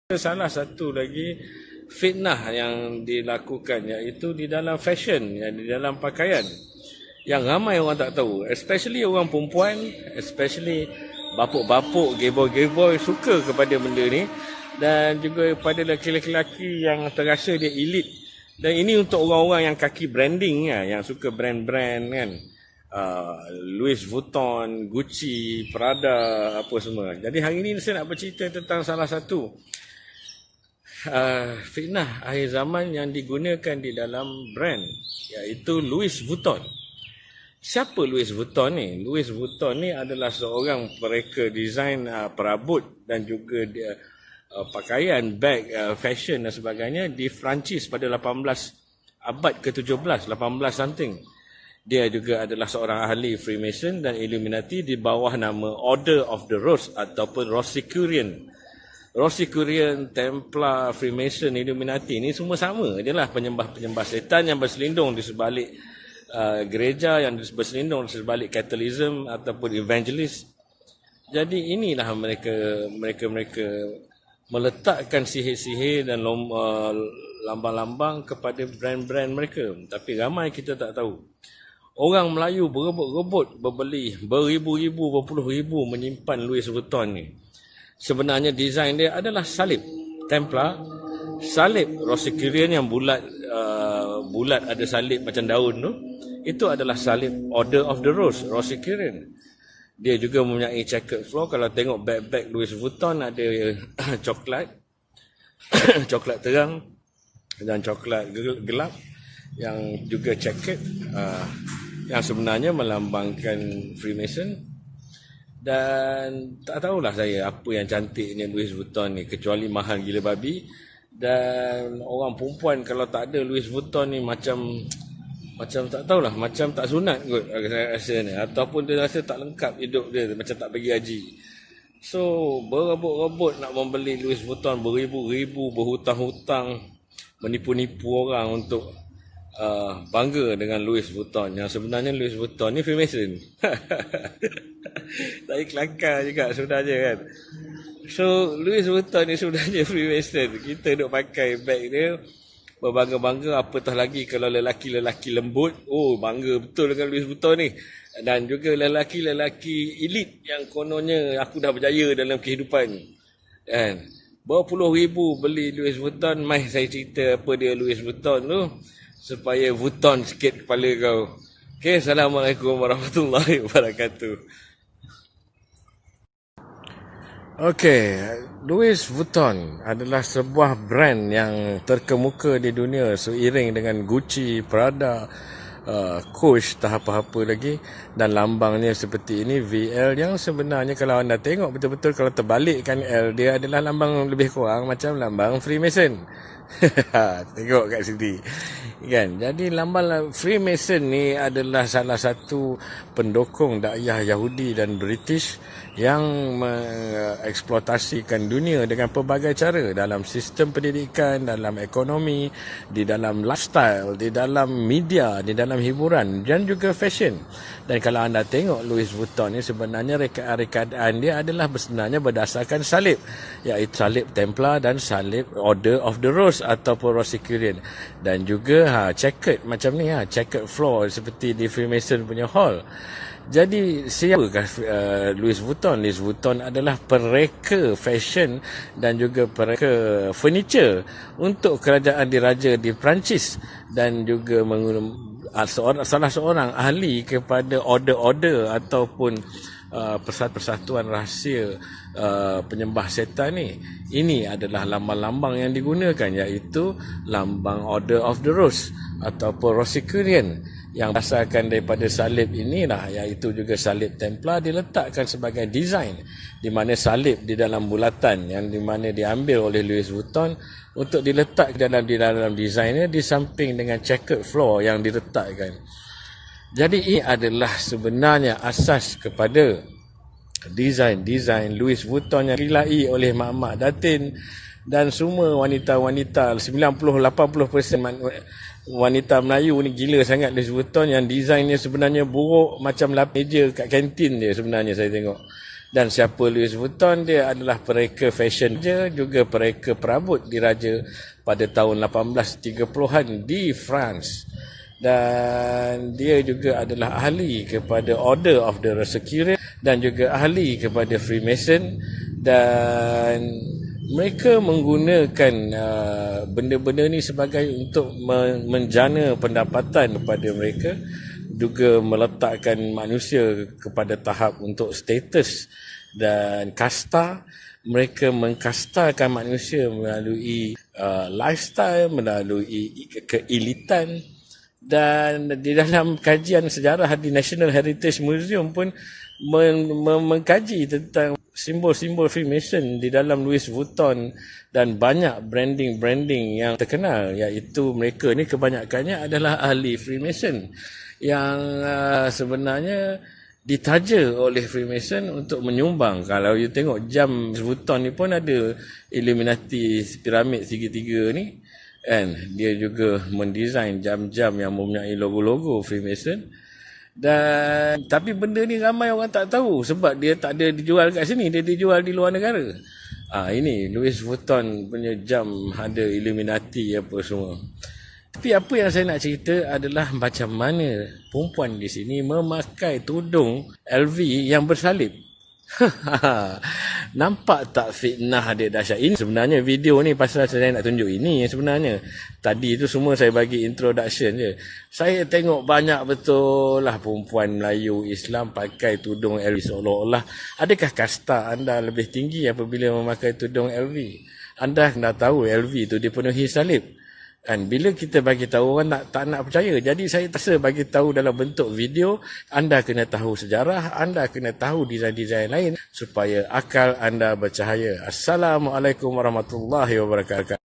Salah satu lagi fitnah yang dilakukan iaitu di dalam fashion, di dalam pakaian yang ramai orang tak tahu, especially orang perempuan, especially bapuk-bapuk, gayboy-gayboy suka kepada benda ni, dan juga pada lelaki-lelaki yang terasa dia elite. Dan ini untuk orang-orang yang kaki branding, yang suka brand-brand kan. Louis Vuitton, Gucci, Prada, apa semua. Jadi hari ini saya nak bercerita tentang salah satu fitnah akhir zaman yang digunakan di dalam brand, iaitu Louis Vuitton. Siapa Louis Vuitton ni? Louis Vuitton ni adalah seorang mereka design perabot dan juga dia pakaian, bag, fashion dan sebagainya di Perancis pada 18 abad ke-17, 18 something. Dia juga adalah seorang ahli Freemason dan Illuminati di bawah nama Order of the Rose ataupun Rosicrucian. Rosicrucian, Templar, Freemason, Illuminati ni semua sama. Dia lah penyembah-penyembah setan yang berselindung di sebalik gereja, yang berselindung di sebalik Catholicism ataupun Evangelist. Jadi inilah mereka meletakkan sihir-sihir dan lambang-lambang kepada brand-brand mereka. Tapi ramai kita tak tahu. Orang Melayu berebut-rebut berbeli beribu-ribu, berpuluh ribu menyimpan Louis Vuitton ni. Sebenarnya desain dia adalah salib Templar, salib Rosicrucian yang bulat ada salib macam daun tu. Itu adalah salib Order of the Rose, Rosicrucian. Dia juga mempunyai checkered floor. Kalau tengok bag-bag Louis Vuitton ada coklat, coklat terang dan coklat gelap yang juga checkered, yang sebenarnya melambangkan Freemason. Dan tak tahulah saya apa yang cantiknya Louis Vuitton ni, kecuali mahal gila babi. Dan orang perempuan kalau tak ada Louis Vuitton ni macam tak tahulah, macam tak sunat kot saya rasa ni, ataupun dia rasa tak lengkap hidup dia, macam tak pergi haji. So berebut-rebut nak membeli Louis Vuitton beribu-ribu, berhutang-hutang, menipu-nipu orang untuk bangga dengan Louis Vuitton. Yang sebenarnya Louis Vuitton ni Freemason. Tak kelakar juga sebenarnya kan. So Louis Vuitton ni sebenarnya Freemason. Kita duk pakai bag dia berbangga-bangga, apatah lagi kalau lelaki-lelaki lembut. Oh, bangga betul dengan Louis Vuitton ni. Dan juga lelaki-lelaki elit yang kononnya aku dah berjaya dalam kehidupan kan. Berpuluh ribu beli Louis Vuitton. Mai saya cerita apa dia Louis Vuitton tu supaya Vuitton sikit kepala kau. Okay, Assalamualaikum warahmatullahi wabarakatuh. Okay, Louis Vuitton adalah sebuah brand yang terkemuka di dunia seiring dengan Gucci, Prada, Coach, tak apa-apa lagi. Dan lambangnya seperti ini, VL, yang sebenarnya kalau anda tengok betul-betul, kalau terbalikkan L, dia adalah lambang lebih kurang macam lambang Freemason. Tengok kat sini kan. Jadi lambang Freemason ni adalah salah satu pendukung dakwah Yahudi dan British yang mengeksploitasikan dunia dengan pelbagai cara, dalam sistem pendidikan, dalam ekonomi, di dalam lifestyle, di dalam media, di dalam hiburan dan juga fashion. Dan kalau anda tengok Louis Vuitton ni sebenarnya rekaan dia adalah sebenarnya berdasarkan salib, iaitu salib Templar dan salib Order of the Rose ataupun Rosicrucian. Dan juga checkered macam ni, checkered floor seperti di Freemason punya hall. Jadi siapakah Louis Vuitton? Louis Vuitton adalah pereka fashion dan juga pereka furniture untuk kerajaan diraja di Perancis, dan juga salah seorang ahli kepada order-order ataupun persatuan rahsia penyembah setan ni. Ini adalah lambang-lambang yang digunakan, iaitu lambang Order of the Rose ataupun Rosicrucian, yang berdasarkan daripada salib inilah, iaitu juga salib Templar, diletakkan sebagai desain, di mana salib di dalam bulatan yang di mana diambil oleh Louis Vuitton untuk diletak di dalam desainnya di samping dengan checkered floor yang diletakkan. Jadi ini adalah sebenarnya asas kepada desain Louis Vuitton yang dilai oleh mak-mak datin dan semua wanita-wanita. 90-80% wanita Melayu ni gila sangat Louis Vuitton, yang desainnya sebenarnya buruk macam lap meja kat kantin dia sebenarnya saya tengok. Dan siapa Louis Vuitton? Dia adalah pereka fashion juga pereka perabot diraja pada tahun 1830-an di France. Dan dia juga adalah ahli kepada Order of the Rosicrucian dan juga ahli kepada Freemason, dan mereka menggunakan benda-benda ni sebagai untuk menjana pendapatan kepada mereka, juga meletakkan manusia kepada tahap untuk status dan kasta. Mereka mengkastakan manusia melalui lifestyle, melalui keelitan. Dan di dalam kajian sejarah di National Heritage Museum pun mengkaji tentang simbol-simbol Freemason di dalam Louis Vuitton dan banyak branding-branding yang terkenal, iaitu mereka ni kebanyakannya adalah ahli Freemason yang sebenarnya ditaja oleh Freemason untuk menyumbang. Kalau you tengok jam Vuitton ni pun ada Illuminati piramid segitiga ni, kan, dia juga mendesain jam-jam yang mempunyai logo-logo Freemason. Dan tapi benda ni ramai orang tak tahu sebab dia tak ada dijual kat sini, dia dijual di luar negara. Ini Louis Vuitton punya jam ada Illuminati apa semua. Tapi apa yang saya nak cerita adalah macam mana perempuan di sini memakai tudung LV yang bersalib. Nampak tak fitnah dia dahsyat? Ini sebenarnya video ni pasal saya nak tunjuk ini sebenarnya. Tadi tu semua saya bagi introduction je. Saya tengok banyak betul lah perempuan Melayu Islam pakai tudung LV, seolah-olah adakah kasta anda lebih tinggi apabila memakai tudung LV? Anda dah tahu LV tu dipenuhi salib. Kan, bila kita bagi tahu orang tak nak percaya. Jadi saya terpaksa bagi tahu dalam bentuk video. Anda kena tahu sejarah, anda kena tahu desain-desain lain supaya akal anda bercahaya. Assalamualaikum warahmatullahi wabarakatuh.